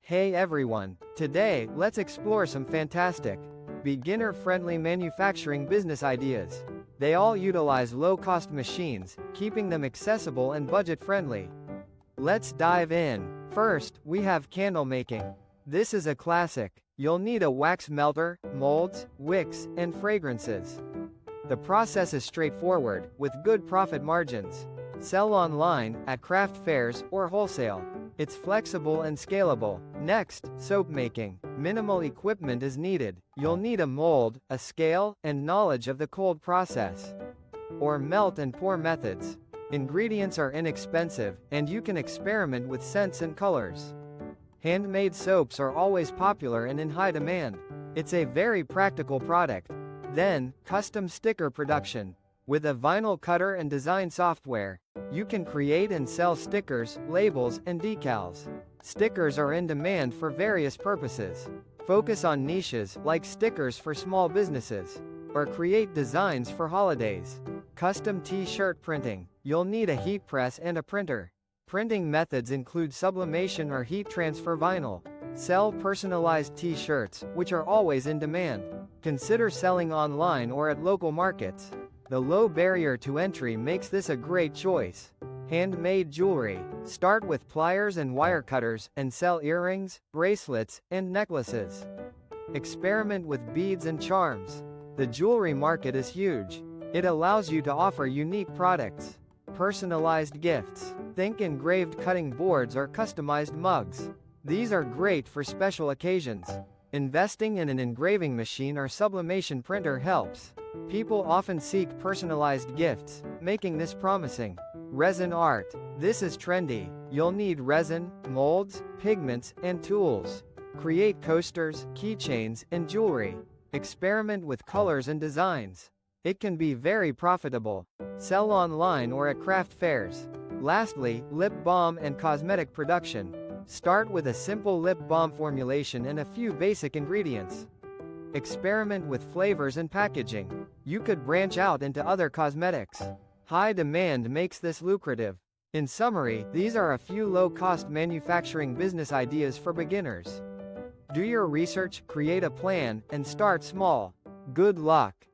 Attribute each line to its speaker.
Speaker 1: Hey everyone, today, let's explore some fantastic, beginner-friendly manufacturing business ideas. They all utilize low-cost machines, keeping them accessible and budget-friendly. Let's dive in. First, we have candle making. This is a classic. You'll need a wax melter, molds, wicks, and fragrances. The process is straightforward, with good profit margins. Sell online, at craft fairs, or wholesale. It's flexible and scalable. Next, soap making. Minimal equipment is needed. You'll need a mold, a scale, and knowledge of the cold process, or melt and pour methods. Ingredients are inexpensive, and you can experiment with scents and colors. Handmade soaps are always popular and in high demand. It's a very practical product. Then, custom sticker production. With a vinyl cutter and design software, you can create and sell stickers, labels, and decals. Stickers are in demand for various purposes. Focus on niches, like stickers for small businesses, or create designs for holidays. Custom t-shirt printing. You'll need a heat press and a printer. Printing methods include sublimation or heat transfer vinyl. Sell personalized t-shirts, which are always in demand. Consider selling online or at local markets. The low barrier to entry makes this a great choice. Handmade jewelry. Start with pliers and wire cutters, and sell earrings, bracelets, and necklaces. Experiment with beads and charms. The jewelry market is huge. It allows you to offer unique products. Personalized gifts. Think engraved cutting boards or customized mugs. These are great for special occasions. Investing in an engraving machine or sublimation printer helps. People often seek personalized gifts, making this promising. Resin art. This is trendy. You'll need resin, molds, pigments, and tools. Create coasters, keychains, and jewelry. Experiment with colors and designs. It can be very profitable. Sell online or at craft fairs. Lastly, lip balm and cosmetic production. Start with a simple lip balm formulation and a few basic ingredients. Experiment with flavors and packaging. You could branch out into other cosmetics. High demand makes this lucrative. In summary, these are a few low-cost manufacturing business ideas for beginners. Do your research, create a plan, and start small. Good luck!